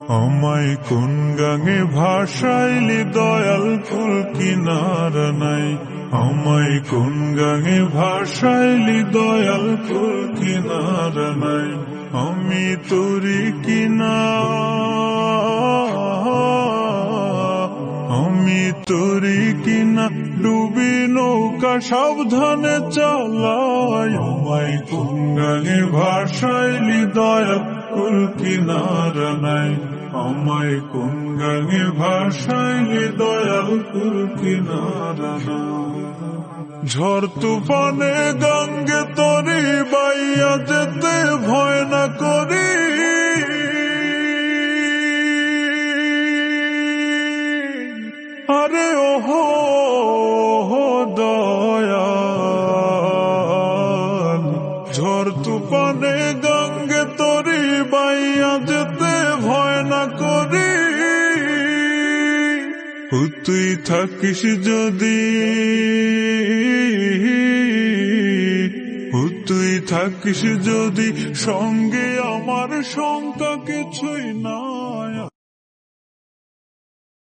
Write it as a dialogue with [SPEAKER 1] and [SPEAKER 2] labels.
[SPEAKER 1] আমায় কোন গাঙে ভাসাইলি দয়াল ফুল কিনার নাই। আমায় কোন গাঙে ভাসাইলি দয়াল ফুল কিনার নাই। আমি তোরি কিনা, আমি তোরি কিনা ডুবি নৌকা সাবধানে চালাই। আমায় কোন গাঙে ভাসাইলি দয়াল ফুল কিনার নাই। আমায় কোন গাঙে ভাসাইলি দয়াল ফুল কিনার নাই। ঝড় তুফানে গঙ্গে তরি বাইয়া যেতে ভয় না করি। আরে ওহো দয়াল, ঝড় তুফানে গঙ্গে তরি বাইয়া যেতে ভয় না করি। তুই থাকিস যদি, তুই থাকিস যদি সঙ্গে, আমার শঙ্কা কিছুই না।